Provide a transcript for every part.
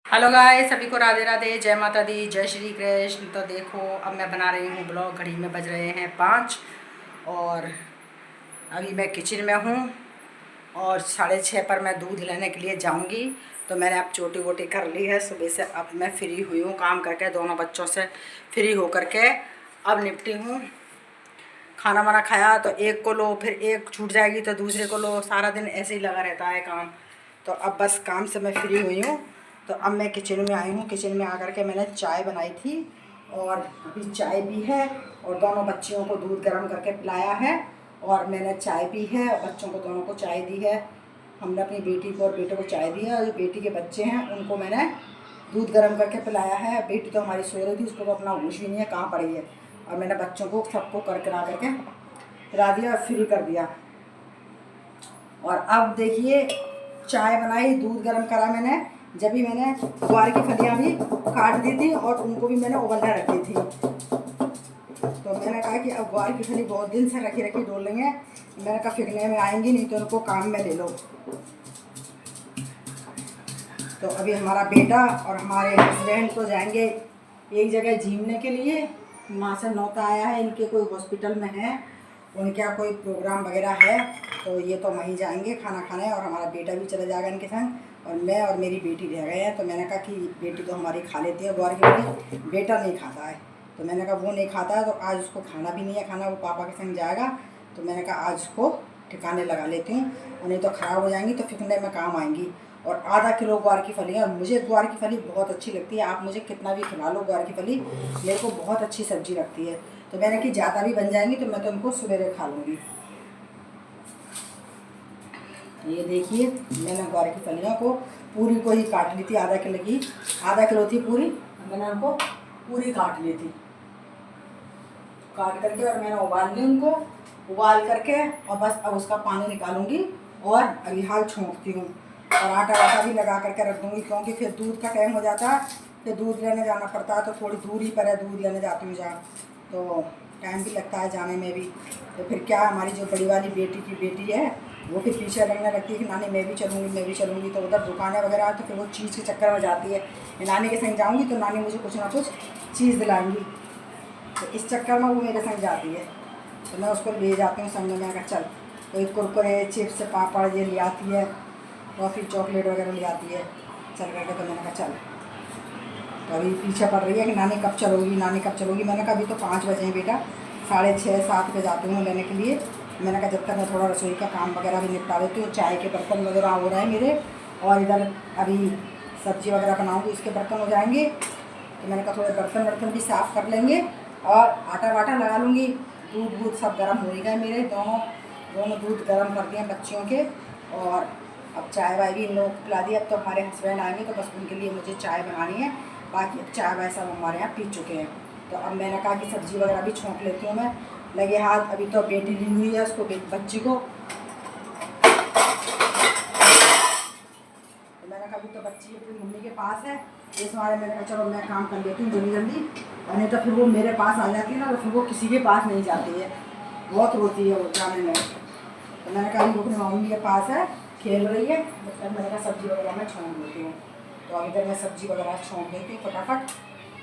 Hello guys, सभी को राधे राधे, जय माता दी, जय श्री कृष्ण। तो देखो, अब मैं बना रही हूँ ब्लॉग। घड़ी में बज रहे हैं 5 और अभी मैं किचन में हूँ और 6:30 पर मैं दूध लेने के लिए जाऊँगी। तो मैंने अब चोटी वोटी कर ली है सुबह से। अब मैं फ्री हुई हूँ काम करके, दोनों बच्चों से फ्री हो करके अब निपटी हूँ। खाना वाना खाया तो एक को लो, फिर एक छूट जाएगी तो दूसरे को लो, सारा दिन ऐसे ही लगा रहता है काम। तो अब बस काम से मैं फ्री हुई हूँ। तो अब मैं किचन में आई हूँ। किचन में आकर के मैंने चाय बनाई थी और अभी चाय पी है और दोनों बच्चियों को दूध गर्म करके पिलाया है और मैंने चाय पी है और बच्चों को दोनों को चाय दी है। हमने अपनी बेटी को और बेटे को चाय दी है और जो बेटी के बच्चे हैं उनको मैंने दूध गर्म करके पिलाया है। बेटी तो हमारी सो रही थी, उसको तो अपना होश भी नहीं है कहाँ पड़ी है। और मैंने बच्चों को सबको करा करके पिला दिया और फ्री कर दिया। और अब देखिए, चाय बनाई, दूध गर्म करा मैंने। जब भी मैंने ग्वार की फलियाँ भी काट दी थी और उनको भी मैंने उबलने रखी थी। तो मैंने कहा कि अब ग्वार की फली बहुत दिन से रखी रखी डोल लेंगे। मैंने कहा फिरने में आएंगी नहीं तो उनको काम में ले लो। तो अभी हमारा बेटा और हमारे हस्बैंड तो जाएंगे एक जगह झीमने के लिए। वहाँ से नौता आया है, इनके कोई हॉस्पिटल में है, उनका कोई प्रोग्राम वगैरह है, तो ये तो वहीं जाएंगे खाना खाने। और हमारा बेटा भी चला जाएगा इनके संग और मैं और मेरी बेटी रह गए हैं। तो मैंने कहा कि बेटी तो हमारी खा लेती है ग्वार की फली, बेटा नहीं खाता है। तो मैंने कहा वो नहीं खाता है तो आज उसको खाना भी नहीं है, खाना वो पापा के संग जाएगा। तो मैंने कहा आज उसको ठिकाने लगा लेती हूँ, और नहीं तो ख़राब हो जाएंगी तो फिकने में काम आएंगी। और आधा किलो ग्वार की फली है और मुझे ग्वार की फली बहुत अच्छी लगती है। आप मुझे कितना भी खिला लो, ग्वार की फली मेरे को बहुत अच्छी सब्जी लगती है। तो मैंने कि ज़्यादा भी बन जाएंगी तो मैं तो उनको सवेरे खा लूँगी। ये देखिए, मैंने ग्वार की फलियों को पूरी को ही काट ली थी, आधा किलो की, आधा किलो थी पूरी, मैंने उनको पूरी काट ली थी। काट करके और मैंने उबाल ली उनको, उबाल करके और बस अब उसका पानी निकालूंगी और अभी हाल छोंकती हूँ। और आटा वाटा भी लगा करके रख दूँगी, क्योंकि फिर दूध का टाइम हो जाता है, फिर दूध लेने जाना पड़ता है। तो थोड़ी दूर ही पर है, दूध लेने जाती हूँ जहाँ, तो टाइम भी लगता है जाने में भी। तो फिर क्या, हमारी जो बड़ी वाली बेटी की बेटी है वो फिर पीछे लगने लगती है कि नानी मैं भी चलूँगी, मैं भी चलूँगी। तो उधर दुकानें वगैरह है तो फिर वो चीज़ के चक्कर में जाती है। मैं नानी के संग जाऊँगी तो नानी मुझे कुछ ना कुछ चीज़ दिलाएंगी, तो इस चक्कर में वो मेरे संग जाती है। तो मैं उसको ले जाती हूँ संग में। मैं चल, कोई कुरकुरे, चिप्स, पापड़ ये ले आती है, टॉफ़ी चॉकलेट वगैरह ले आती है चल करके। तो मैंने कहा चल, तो अभी पीछे पड़ रही है कि नानी कब चलोगी, नानी कब चलोगी। मैंने कहा अभी तो 5 बजे हैं बेटा, 6:30 7 पे जाती हूँ लेने के लिए। मैंने कहा जब तक मैं थोड़ा रसोई का काम वगैरह भी निपटा देती हूँ, चाय के बर्तन वगैरह हो रहे हैं मेरे, और इधर अभी सब्ज़ी वगैरह बनाऊँगी उसके बर्तन हो जाएंगे। तो मैंने कहा थोड़े बर्तन वर्तन भी साफ़ कर लेंगे और आटा वाटा लगा लूँगी। दूध वूध सब गर्म हो ही गए मेरे, दोनों दूध गर्म कर दिए बच्चियों के। और अब चाय वाय भी इन लोगों को पिला दी। अब तो हमारे हस्बैंड आएंगे तो बस उनके लिए मुझे चाय बनानी है, बाकी अब चाय वाय सब हमारे यहाँ पी चुके हैं। तो अब मैंने कहा कि सब्ज़ी वगैरह भी छोंक लेती हूँ मैं, लगे हाथ। अभी तो बेटी ली हुई है, उसको बच्ची को, तो मैंने कहा अभी तो बच्ची अपनी मम्मी के पास है, इस बारे मैंने कहा चलो मैं काम कर लेती हूँ जल्दी जल्दी, और नहीं तो फिर वो मेरे पास आ जाती है ना, तो फिर वो किसी के पास नहीं जाती है, बहुत रोती है वो जाने में। तो मैंने कहा वो अपनी मम्मी के पास है, खेल रही है, मतलब मैंने कहा सब्ज़ी वगैरह मैं छोंक देती हूँ। तो अब इधर मैं सब्ज़ी वगैरह छोंक देती हूँ फटाफट।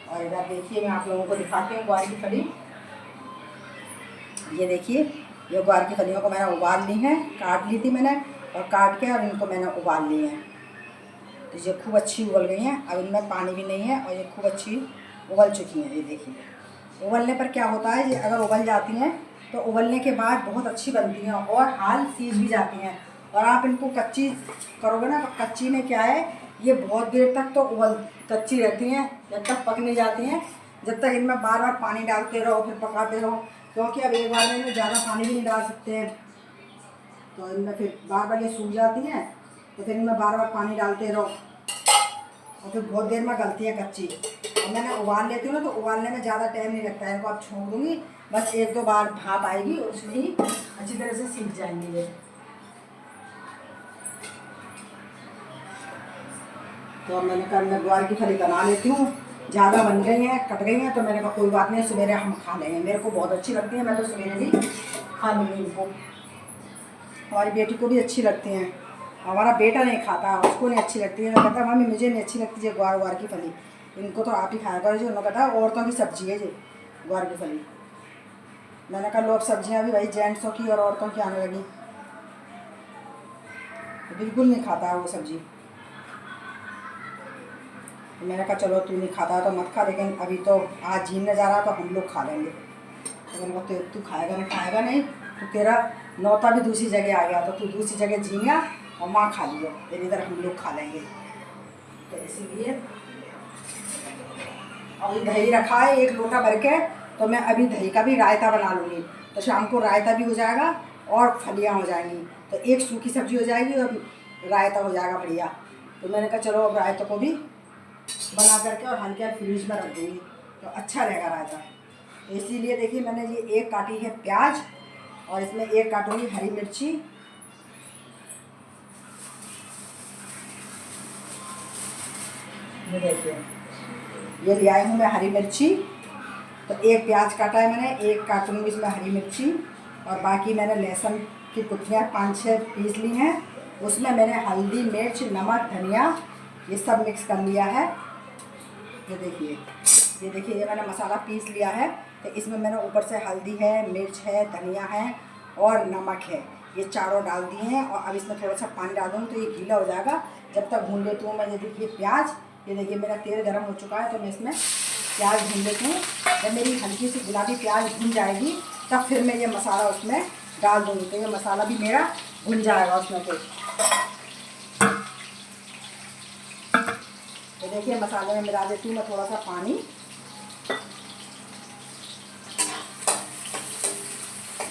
और इधर देखिए, मैं आप लोगों को दिखाती हूँ ग्वार की फली। ये देखिए, ये ग्वार की फलियों को मैंने उबाल ली हैं, काट ली थी मैंने, और काट के और इनको मैंने उबाल ली हैं। तो ये खूब अच्छी उबल गई हैं, अब इनमें पानी भी नहीं है और ये खूब अच्छी उबल चुकी हैं। ये देखिए, उबलने पर क्या होता है, ये अगर उबल जाती हैं तो उबलने के बाद बहुत अच्छी बनती हैं और हाल सीज भी जाती हैं। और आप इनको कच्ची करोगे ना, तो कच्ची में क्या है, ये बहुत देर तक तो कच्ची रहती हैं, जब तक पक नहीं जाती हैं, जब तक इनमें बार बार पानी डालते रहो फिर पकाते रहो। क्योंकि अब एक बार में ज़्यादा पानी भी नहीं डाल सकते हैं, तो इनमें फिर बार बार ये सूख जाती हैं। तो फिर इनमें बार बार पानी डालते रहो और फिर बहुत देर में गलती है कच्ची। और मैंने उबाल लेती हूँ ना, तो उबालने में ज़्यादा टाइम नहीं लगता है। इनको आप छोड़ दूँगी, बस 1-2 बार भाप आएगी और उसमें ही अच्छी तरह से सीख जाएंगी ये। तो मैंने कहा मैं ग्वार की फली बना लेती हूँ, ज़्यादा बन गई हैं, कट गई हैं, तो मैंने कहा कोई बात नहीं, सवेरे हम खा लेंगे। मेरे को बहुत अच्छी लगती है, मैं तो सवेरे भी खा लूँगी इनको, हमारी बेटी को भी अच्छी लगती हैं। हमारा बेटा नहीं खाता, उसको नहीं अच्छी लगती है। तो कहता मम्मी मुझे नहीं अच्छी लगती है ग्वार वार की फली, इनको तो आप ही खाया करो। जो उन्होंने कहा औरतों की सब्जी है जी ग्वार की फली। मैंने कहा लो अब सब्जियाँ भी भाई जेंट्सों की और औरतों की आने लगी। तो बिल्कुल नहीं खाता है वो सब्जी। तो मैंने कहा चलो तू नहीं खाता तो मत खा, लेकिन अभी तो आज जीने जा रहा तो हम लोग खा लेंगे। तो मैंने कहा तू खाएगा नहीं तो तेरा नौता भी दूसरी जगह आ गया, तो तू दूसरी जगह जीनिया और माँ खा लियो, फिर इधर हम लोग खा लेंगे। तो इसीलिए अभी दही रखा है 1 लोटा भर के, तो मैं अभी दही का भी रायता बना लूँगी। तो शाम को रायता भी हो जाएगा और फलियाँ हो जाएंगी, तो एक सूखी सब्जी हो जाएगी और रायता हो जाएगा बढ़िया। तो मैंने कहा चलो अब रायता को भी बना करके और हल्के फ्रीज में रख दूँगी तो अच्छा रहेगा रायता। तो इसीलिए देखिए मैंने ये एक काटी है प्याज और इसमें एक काटूँगी हरी मिर्ची। ये देखिए ये ले आई हूँ मैं हरी मिर्ची, तो एक प्याज काटा है मैंने, एक काटूँगी इसमें हरी मिर्ची और बाकी मैंने लहसुन की कुटियाँ 5-6 पीस ली हैं। उसमें मैंने हल्दी, मिर्च, नमक, धनिया ये सब मिक्स कर लिया है। ये देखिए ये मैंने मसाला पीस लिया है। तो इसमें मैंने ऊपर से हल्दी है, मिर्च है, धनिया है और नमक है, ये चारों डाल दिए हैं। और अब इसमें थोड़ा सा पानी डाल दूँगी तो ये गीला हो जाएगा। जब तक भून लेती हूँ मैं, ये देखिए प्याज, ये देखिए मेरा तेल गर्म हो चुका है, तो मैं इसमें प्याज भून लेती हूँ। जब मेरी हल्की सी गुलाबी प्याज भून जाएगी तब फिर मैं ये मसाला उसमें डाल दूँगी, तो ये मसाला भी मेरा भुन जाएगा उसमें। तो देखिए मसाले में मिला देती हूँ मैं थोड़ा सा पानी।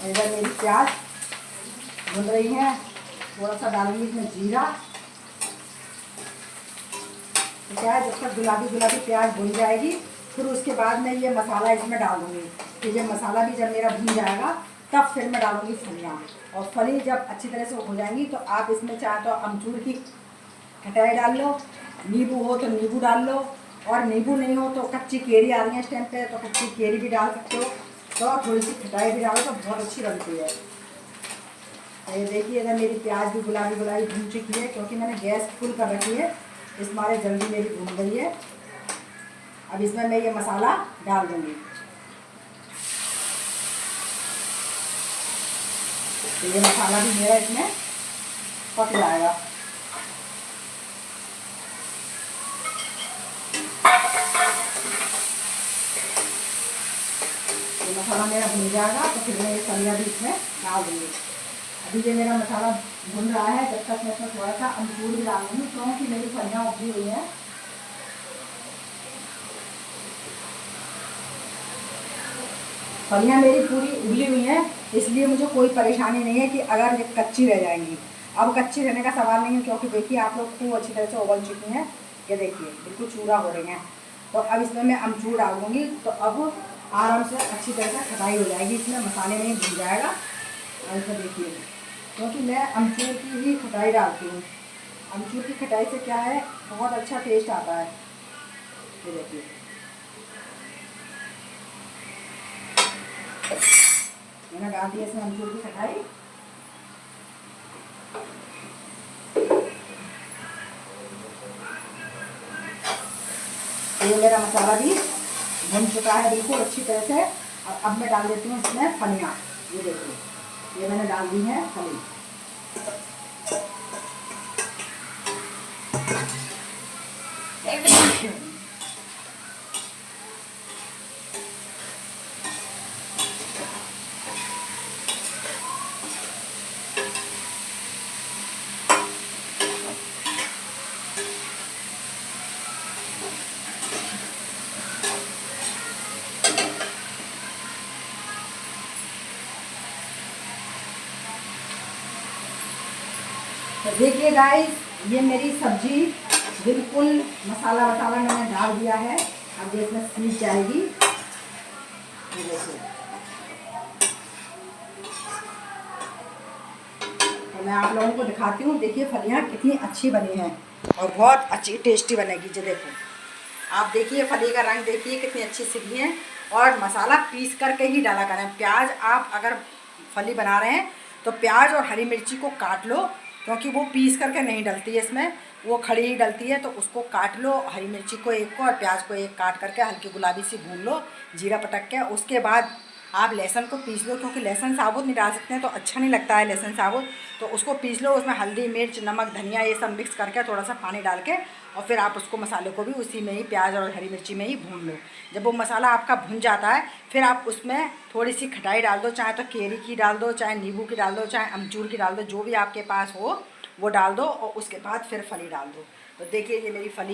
इधर मेरी प्याज भुन रही है, थोड़ा सा डालूंगी इसमें जीरा। तो क्या है, जब तक गुलाबी प्याज भुन जाएगी फिर उसके बाद मैं ये मसाला इसमें डालूंगी। तो ये मसाला भी जब मेरा भुन जाएगा तब फिर मैं डालूंगी फलियाँ। और फली जब अच्छी तरह से हो जाएंगी तो आप इसमें चाहे तो अमचूर की खटाई डाल लो, नींबू हो तो नींबू डाल लो, और नींबू नहीं हो तो कच्ची केरी आ रही है इस टाइम पे, तो कच्ची केरी भी डाल सकते हो। तो थोड़ी सी खटाई भी डालो तो बहुत अच्छी बनती है। तो ये देखिए इधर मेरी प्याज भी गुलाबी भून चुकी है, क्योंकि मैंने गैस फुल कर रखी है, इस मारे जल्दी मेरी भून गई है। अब इसमें मैं ये मसाला डाल दूँगी। तो ये मसाला भी मेरा इसमें पक जाएगा। ये मसाला मेरा भुन जाएगा तो फिर मैं ये फलियाँ भी इसमें डाल दूँगी। अभी ये मेरा मसाला भुन रहा है, जब तक मैं इसमें थोड़ा सा अमचूर भी डाल दूँगी, क्योंकि मेरी फलियाँ उबली हुई हैं। फलियाँ मेरी पूरी उबली हुई हैं, इसलिए मुझे कोई परेशानी नहीं है कि अगर ये कच्ची रह जाएंगी। अब कच्ची रहने का सवाल नहीं है, क्योंकि देखिए आप लोग खूब अच्छी तरह से उबल चुकी हैं। ये देखिए बिल्कुल चूरा हो रही हैं। तो अब इसमें मैं अमचूर डाल दूँगी, तो अब आराम से अच्छी तरह से खटाई हो जाएगी, इसमें मसाले में भून जाएगा। और इसमें देखिए, क्योंकि मैं अमचूर की ही खटाई डालती हूँ। अमचूर की खटाई से क्या है, बहुत अच्छा टेस्ट आता है। ये देखिए मैंने डाल दिया इसमें अमचूर की खटाई। ये मेरा मसाला भी भुन चुका है बिल्कुल अच्छी तरह से। और अब मैं डाल देती हूँ इसमें फलियाँ। ये देखिए ये मैंने डाल दी है फली। तो देखिए गाइस, ये मेरी सब्जी बिल्कुल मसाला मैंने डाल दिया है। अब ये इसमें सीज जाएगी। ये देखिए, तो मैं आप लोगों को दिखाती हूँ। देखिए फलियाँ कितनी अच्छी बनी हैं और बहुत अच्छी टेस्टी बनेगी। जो देखो आप देखिए फली का रंग देखिए कितनी अच्छी सीखी है। और मसाला पीस करके ही डाला करें। प्याज आप अगर फली बना रहे हैं तो प्याज और हरी मिर्ची को काट लो क्योंकि वो पीस करके नहीं डलती है इसमें, वो खड़ी ही डलती है। तो उसको काट लो, हरी मिर्ची को एक को और प्याज को एक काट करके हल्की गुलाबी सी भून लो जीरा पटक के। उसके बाद आप लहसुन को पीस लो, क्योंकि लहसुन साबुत नहीं डाल सकते हैं तो अच्छा नहीं लगता है लहसुन साबुत। तो उसको पीस लो, उसमें हल्दी मिर्च नमक धनिया ये सब मिक्स करके थोड़ा सा पानी डाल के, और फिर आप उसको मसाले को भी उसी में ही प्याज और हरी मिर्ची में ही भून लो। जब वो मसाला आपका भुन जाता है फिर आप उसमें थोड़ी सी खटाई डाल दो, चाहे तो केरी की डाल दो, चाहे नींबू की डाल दो, चाहे अमचूर की डाल दो, जो भी आपके पास हो वो डाल दो। और उसके बाद फिर फली डाल दो। तो देखिए ये मेरी फली